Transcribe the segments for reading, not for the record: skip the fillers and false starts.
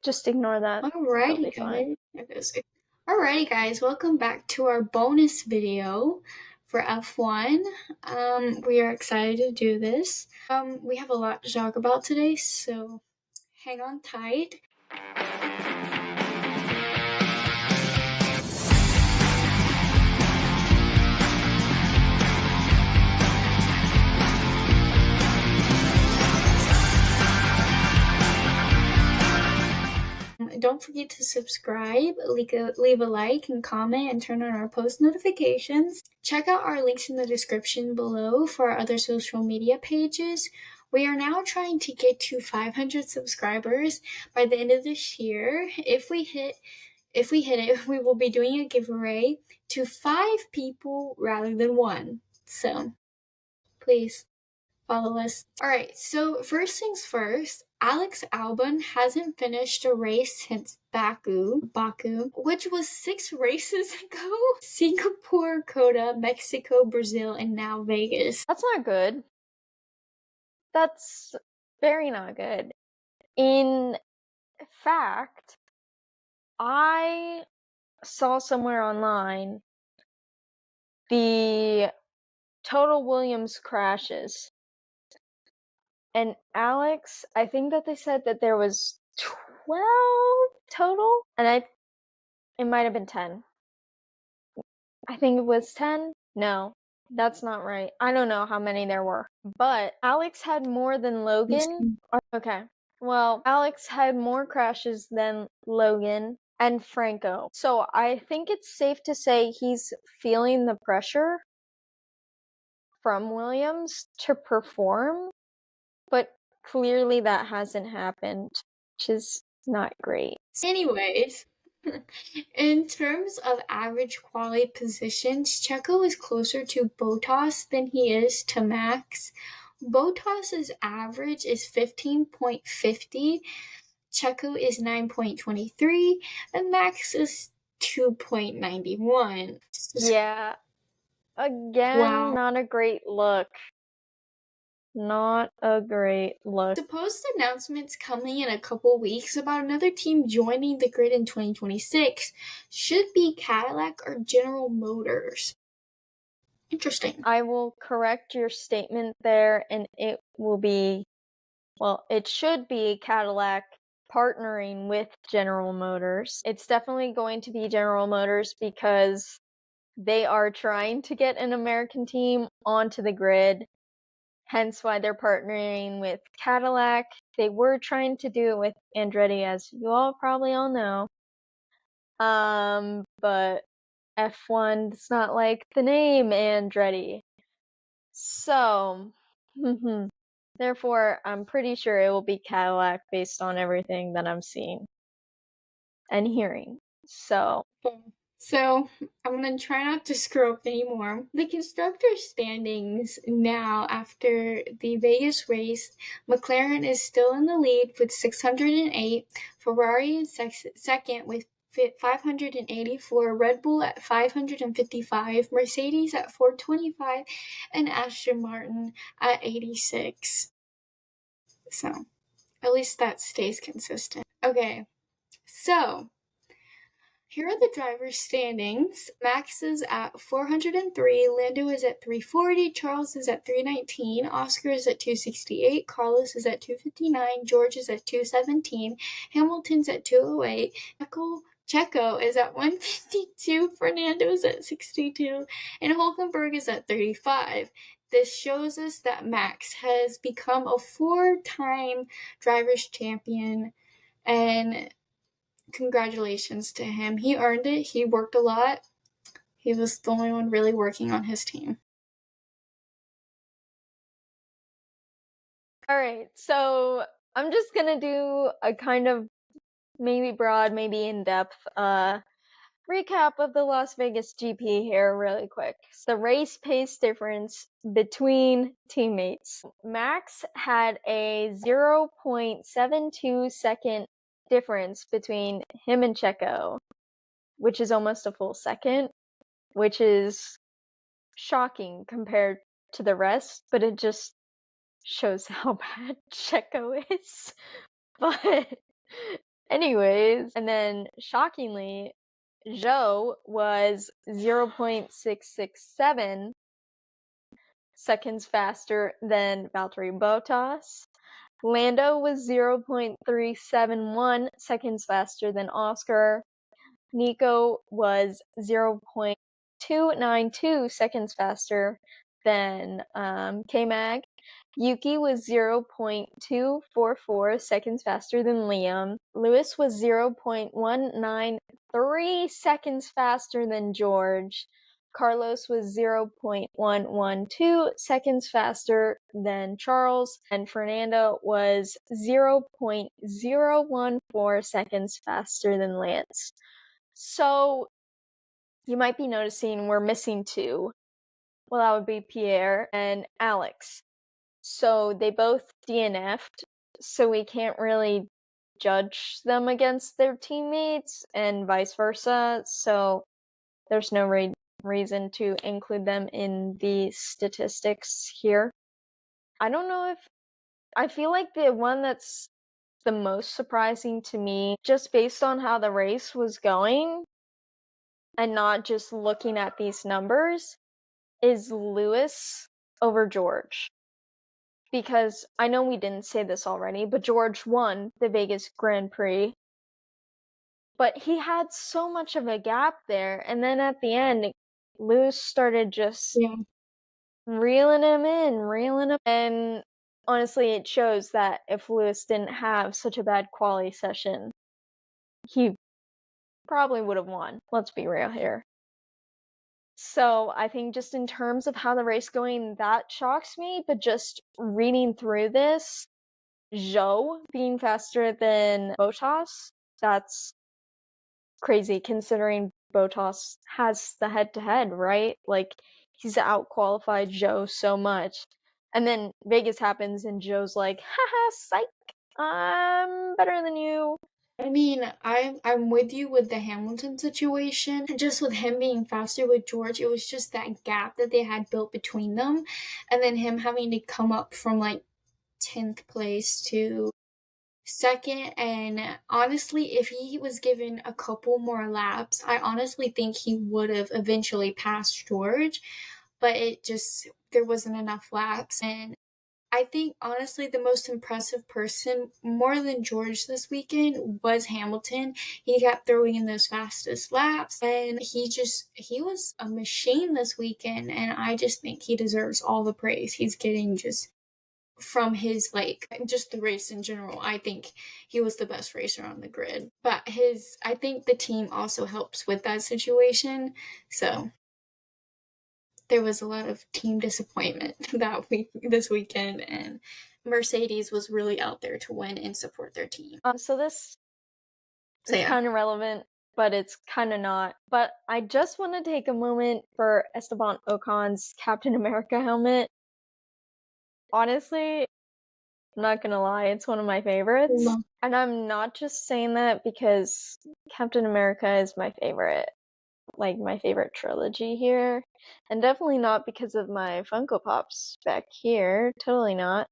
Just ignore that. Alrighty, guys. Alrighty, guys. Welcome back to our bonus video for F1. We are excited to do this. We have a lot to talk about today, so hang on tight. Don't forget to subscribe, leave a like and comment, and turn on our post notifications. Check out our links in the description below for our other social media pages. We are now trying to get to 500 subscribers by the end of this year. If we hit it, we will be doing a giveaway to 5 people rather than 1. So, please follow us. Alright, so first things first, Alex Albon hasn't finished a race since Baku, which was 6 races ago. Singapore, COTA, Mexico, Brazil, and now Vegas. That's not good. That's very not good. In fact, I saw somewhere online the total Williams crashes. And Alex, I think that they said that there was 12 total, and it might have been 10. I think it was 10. No, that's not right. I don't know how many there were. But Alex had more than Logan. Okay. Well, Alex had more crashes than Logan and Franco. So I think it's safe to say he's feeling the pressure from Williams to perform, but clearly that hasn't happened, which is not great. Anyways, in terms of average quality positions, Checo is closer to Bottas than he is to Max. Bottas's average is 15.50, Checo is 9.23, and Max is 2.91. Yeah. Again, Wow. not a great look. Not a great look. Supposed announcements coming in a couple weeks about another team joining the grid in 2026 should be Cadillac or General Motors. Interesting. I will correct your statement there, and it will be, well, it should be Cadillac partnering with General Motors. It's definitely going to be General Motors because they are trying to get an American team onto the grid, hence why they're partnering with Cadillac. They were trying to do it with Andretti, as you all probably all know. But F1 does not like the name Andretti. So, therefore, I'm pretty sure it will be Cadillac based on everything that I'm seeing and hearing. So, I'm going to try not to screw up anymore. The constructor standings now after the Vegas race, McLaren is still in the lead with 608, Ferrari in second with 584, Red Bull at 555, Mercedes at 425, and Aston Martin at 86. So, at least that stays consistent. Okay, so here are the drivers' standings. Max is at 403, Lando is at 340, Charles is at 319, Oscar is at 268, Carlos is at 259, George is at 217, Hamilton's at 208, Checo is at 152, Fernando's at 62, and Hulkenberg is at 35. This shows us that Max has become a 4-time drivers' champion, and congratulations to him. He earned it. He worked a lot. He was the only one really working on his team. alright, so I'm just gonna do a kind of maybe broad, maybe in-depth recap of the Las Vegas GP here really quick. The race pace difference between teammates. Max had a 0.72 second difference between him and Checo, which is almost a full second, which is shocking compared to the rest, but it just shows how bad Checo is. But Anyways, and then shockingly, Zhou was 0.667 seconds faster than Valtteri Bottas. Lando was 0.371 seconds faster than Oscar. Nico was 0.292 seconds faster than K-Mag. Yuki was 0.244 seconds faster than Liam. Lewis was 0.193 seconds faster than George. Carlos was 0.112 seconds faster than Charles, and Fernando was 0.014 seconds faster than Lance. So you might be noticing we're missing two. Well, that would be Pierre and Alex. So they both DNF'd, so we can't really judge them against their teammates and vice versa. So there's no reason to include them in the statistics here. I don't know if I feel like the one that's the most surprising to me, just based on how the race was going and not just looking at these numbers, is Lewis over George. Because I know we didn't say this already, but George won the Vegas Grand Prix. But he had so much of a gap there, and then at the end, Lewis started just reeling him in, and honestly, it shows that if Lewis didn't have such a bad quali session, he probably would have won. Let's be real here. So I think just in terms of how the race going, that shocks me, but just reading through this, Zhou being faster than Bottas, that's crazy considering Bottas has the head-to-head, right? Like, he's out-qualified Zhou so much. And then Vegas happens and Zhou's like, haha, psych, I'm better than you. I mean, I'm with you with the Hamilton situation. Just with him being faster with George, it was just that gap that they had built between them, and then him having to come up from like 10th place to second. And honestly, if he was given a couple more laps, I honestly think he would have eventually passed George, but there wasn't enough laps. And I think honestly the most impressive person, more than George this weekend, was Hamilton. He kept throwing in those fastest laps, and he was a machine this weekend, and I just think he deserves all the praise he's getting just from his just the race in general. I think he was the best racer on the grid. But I think the team also helps with that situation. So there was a lot of team disappointment this weekend, and Mercedes was really out there to win and support their team. So this is kind of relevant, but it's kind of not. But I just want to take a moment for Esteban Ocon's Captain America helmet. Honestly, I'm not gonna lie, it's one of my favorites. And I'm not just saying that because Captain America is my favorite. Like, my favorite trilogy here. And definitely not because of my Funko Pops back here. Totally not.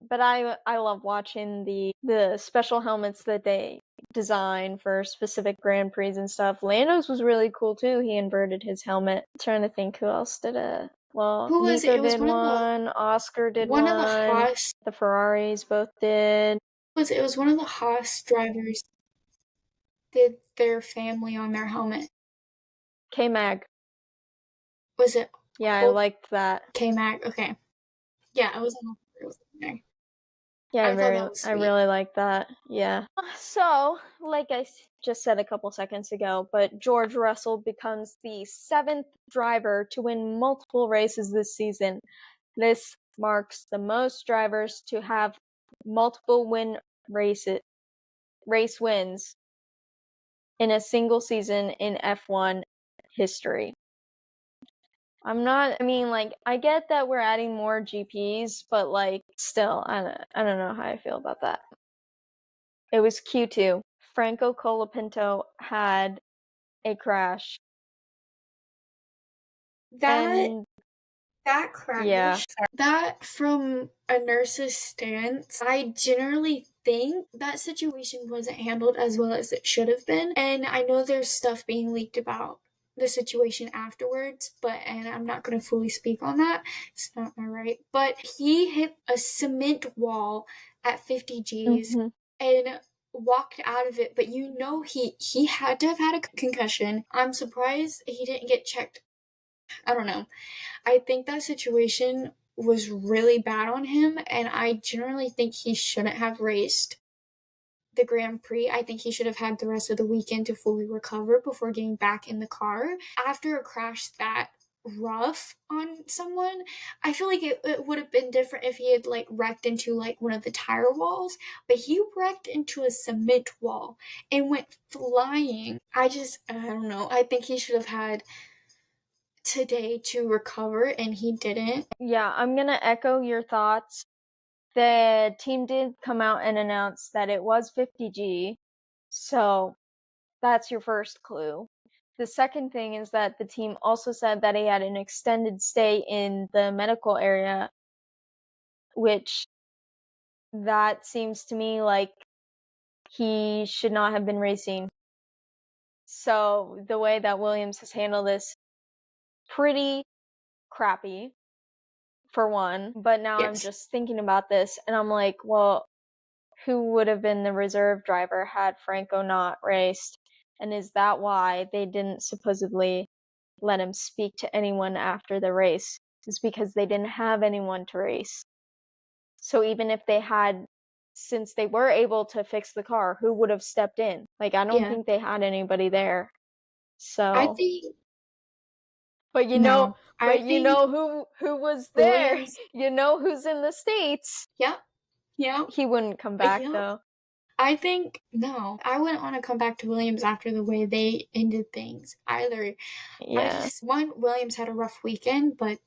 But I love watching the special helmets that they design for specific Grand Prix and stuff. Lando's was really cool too. He inverted his helmet. I'm trying to think who else did it. Well, Who was Nico it? It was did one, Oscar did one one, of the Haas. the Ferraris both did. It was one of the Haas drivers did their family on their helmet. K-Mag. Was it? Yeah, I liked that. K-Mag. Okay. Yeah, it was there. Yeah, I really like that. Yeah. So, like I just said a couple seconds ago, but George Russell becomes the 7th driver to win multiple races this season. This marks the most drivers to have multiple race wins in a single season in F1 history. I get that we're adding more GPs, but still, I don't know how I feel about that. It was Q2. Franco Colapinto had a crash. That that crash, Yeah. that from a nurse's stance, I generally think that situation wasn't handled as well as it should have been. And I know there's stuff being leaked about the situation afterwards, and I'm not going to fully speak on that. It's not my right. But he hit a cement wall at 50 G's Hmm. and walked out of it, but he had to have had a concussion. I'm surprised he didn't get checked. I don't know. I think that situation was really bad on him, and I generally think he shouldn't have raced the Grand Prix. I think he should have had the rest of the weekend to fully recover before getting back in the car. After a crash that rough on someone, I feel like it would have been different if he had like wrecked into like one of the tire walls, but he wrecked into a cement wall and went flying. I don't know. I think he should have had today to recover, and he didn't. Yeah, I'm gonna echo your thoughts. The team did come out and announce that it was 50G, so that's your first clue. The second thing is that the team also said that he had an extended stay in the medical area, which that seems to me like he should not have been racing. So the way that Williams has handled this, pretty crappy, for one. But now I'm Yes. just thinking about this and I'm like, well, who would have been the reserve driver had Franco not raced? And is that why they didn't supposedly let him speak to anyone after the race? It's because they didn't have anyone to race. So even if they had, since they were able to fix the car, who would have stepped in? Like, I don't Yeah. think they had anybody there. I So, think but no. I you think know who was there? Williams. You know who's in the States. Yep. Yep. He wouldn't come back Yep. though. I think no. I wouldn't want to come back to Williams after the way they ended things either. I Yeah. just one Williams had a rough weekend, but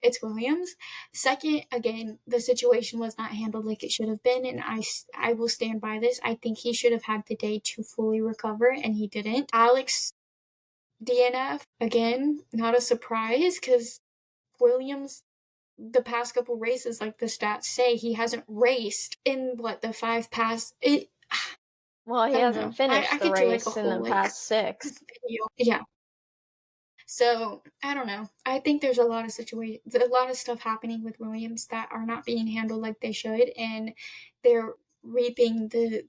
it's Williams. Second, again, the situation was not handled like it should have been, and I will stand by this. I think he should have had the day to fully recover, and he didn't. Alex DNF again, not a surprise because Williams the past couple races, like the stats say, he hasn't raced in what the five past it. Well, he I don't hasn't know. I finished the could do like a race in whole the like past 6. video. Yeah. So I don't know. I think there's a lot of a lot of stuff happening with Williams that are not being handled like they should, and they're reaping the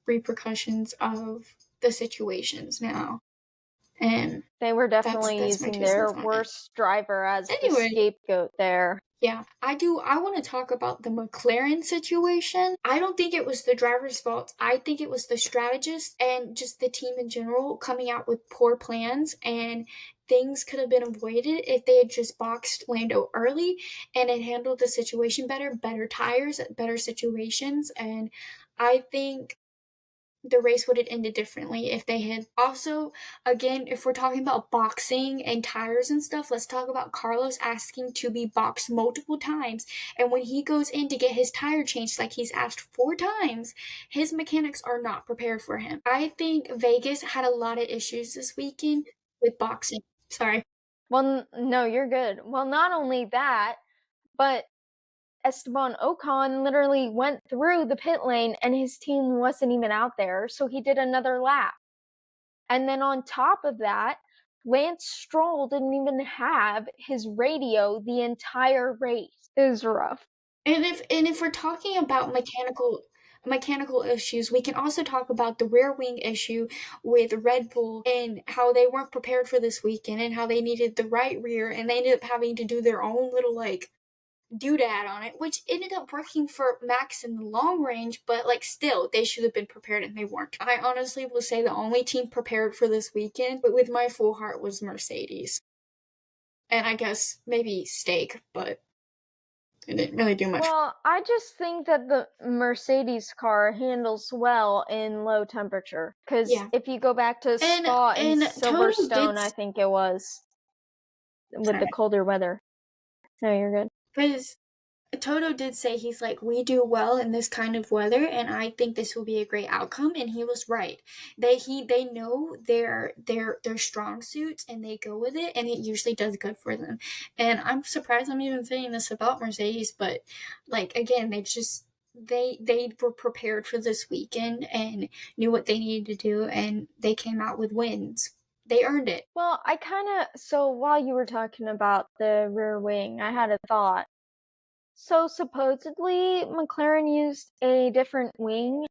repercussions of the situations now. And They were definitely that's my using 2 their cents on it. worst driver as the Anyway, scapegoat there. yeah, I want to talk about the McLaren situation. I don't think it was the driver's fault. I think it was the strategist and just the team in general coming out with poor plans, and things could have been avoided if they had just boxed Lando early and had handled the situation better tires, better situations. And I think the race would have ended differently if they had also, again, if we're talking about boxing and tires and stuff, let's talk about Carlos asking to be boxed multiple times, and when he goes in to get his tire changed like he's asked 4 times, his mechanics are not prepared for him. I think Vegas had a lot of issues this weekend with boxing. Sorry. Well, no, you're good. Well, not only that, but Esteban Ocon literally went through the pit lane and his team wasn't even out there, so he did another lap. And then on top of that, Lance Stroll didn't even have his radio the entire race. It was rough. And if we're talking about mechanical issues, we can also talk about the rear wing issue with Red Bull and how they weren't prepared for this weekend and how they needed the right rear, and they ended up having to do their own little like doodad on it, which ended up working for Max in the long range, but like still they should have been prepared and they weren't. I honestly will say the only team prepared for this weekend, but with my full heart, was Mercedes. And I guess maybe Steak, but it didn't really do much. Well, I just think that the Mercedes car handles well in low temperature. Because Yeah. if you go back to Spa and Total Silverstone, did I think it was with the colder weather. No, you're good. because Toto did say, he's like, we do well in this kind of weather, and I think this will be a great outcome. And he was right. They know their strong suits, and they go with it, and it usually does good for them. And I'm surprised I'm even saying this about Mercedes, but like again, they were prepared for this weekend and knew what they needed to do, and they came out with wins. They earned it. Well, so while you were talking about the rear wing, I had a thought. So supposedly McLaren used a different wing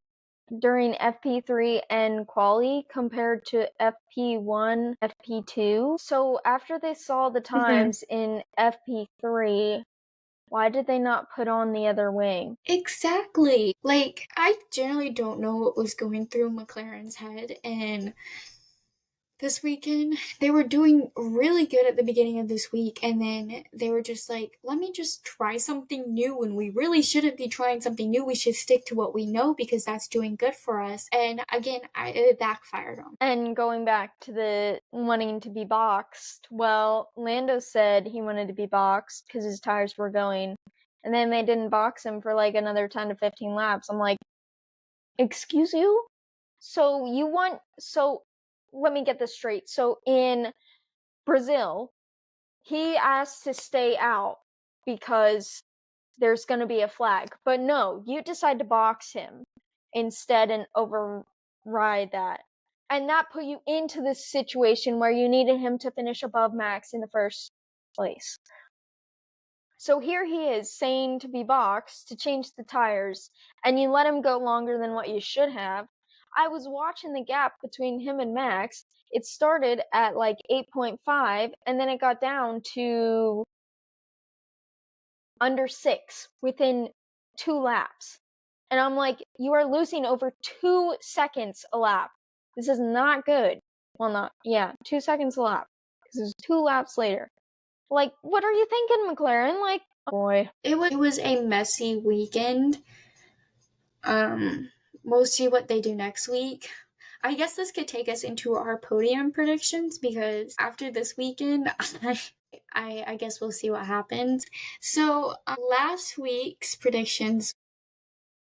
during FP3 and quali compared to FP1, FP2. So after they saw the times in FP3, why did they not put on the other wing? Exactly. Like, I generally don't know what was going through McLaren's head, and this weekend they were doing really good at the beginning of this week, and then they were just like, let me just try something new, and we really shouldn't be trying something new. We should stick to what we know because that's doing good for us. And again, it backfired on. And going back to the wanting to be boxed, well, Lando said he wanted to be boxed because his tires were going, and then they didn't box him for like another 10 to 15 laps. I'm like, excuse you? So let me get this straight. So in Brazil, he asked to stay out because there's going to be a flag. But no, you decide to box him instead and override that. And that put you into this situation where you needed him to finish above Max in the first place. So here he is saying to be boxed to change the tires, and you let him go longer than what you should have. I was watching the gap between him and Max. It started at like 8.5, and then it got down to under 6 within 2 laps. And I'm like, you are losing over 2 seconds a lap. This is not good. Well, 2 seconds a lap. Because it's 2 laps later. Like, what are you thinking, McLaren? Like, oh boy. It was a messy weekend. We'll see what they do next week. I guess this could take us into our podium predictions, because after this weekend, I guess we'll see what happens. So last week's predictions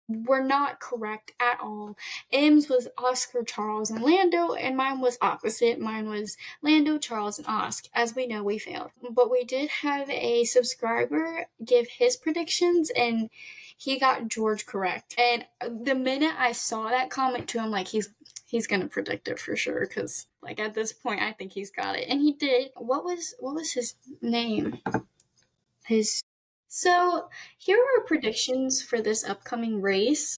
were not correct at all. M's was Oscar, Charles, and Lando, and mine was opposite. Mine was Lando, Charles, and Oscar. As we know, we failed. But we did have a subscriber give his predictions, and he got George correct. And the minute I saw that comment to him, like, he's gonna predict it for sure, because like at this point I think he's got it, and he did. What was his name? So here are our predictions for this upcoming race.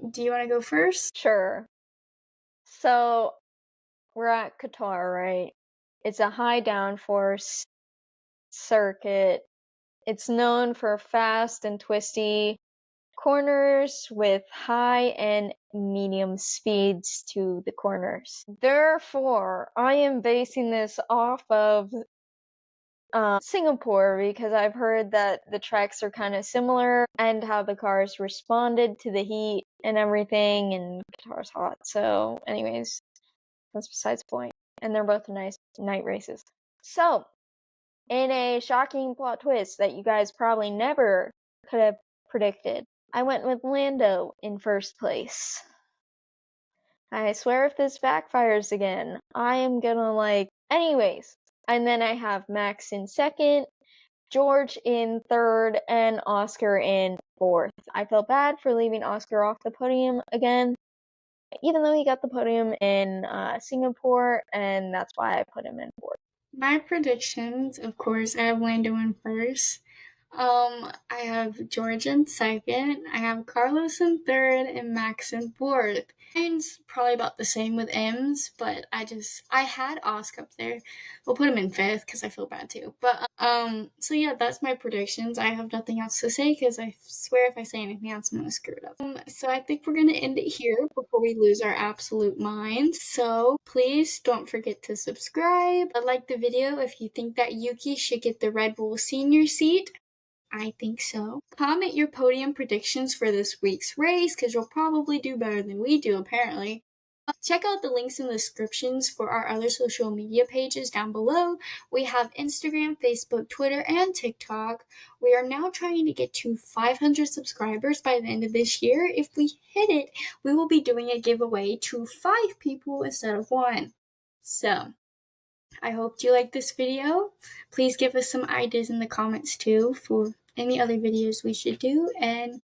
Do you want to go first? Sure. So, we're at QATAR, right? It's a high downforce circuit. It's known for fast and twisty corners with high and medium speeds to the corners. Therefore, I am basing this off of Singapore, because I've heard that the tracks are kind of similar and how the cars responded to the heat and everything, and Qatar's hot. So, anyways, that's besides the point. And they're both nice night races. So, in a shocking plot twist that you guys probably never could have predicted, I went with Lando in first place. I swear if this backfires again, I am gonna anyways. And then I have Max in second, George in third, and Oscar in fourth. I feel bad for leaving Oscar off the podium again, even though he got the podium in Singapore, and that's why I put him in fourth. My predictions, of course, I have Lando in first. I have George in second. I have Carlos in third and Max in fourth. Mine's probably about the same with M's, but I had Oscar up there. We'll put him in fifth because I feel bad too. But so yeah, that's my predictions. I have nothing else to say because I swear if I say anything else, I'm gonna screw it up. So I think we're gonna end it here before we lose our absolute minds. So please don't forget to subscribe. Like the video if you think that Yuki should get the Red Bull senior seat. I think so. Comment your podium predictions for this week's race, because you'll probably do better than we do, apparently. Check out the links in the descriptions for our other social media pages down below. We have Instagram, Facebook, Twitter, and TikTok. We are now trying to get to 500 subscribers by the end of this year. If we hit it, we will be doing a giveaway to 5 people instead of 1. So, I hope you like this video. Please give us some ideas in the comments too for any other videos we should do, and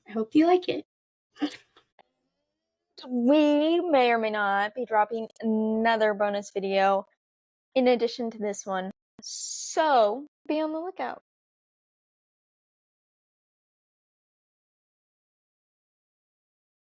I hope you like it. We may or may not be dropping another bonus video in addition to this one, so be on the lookout.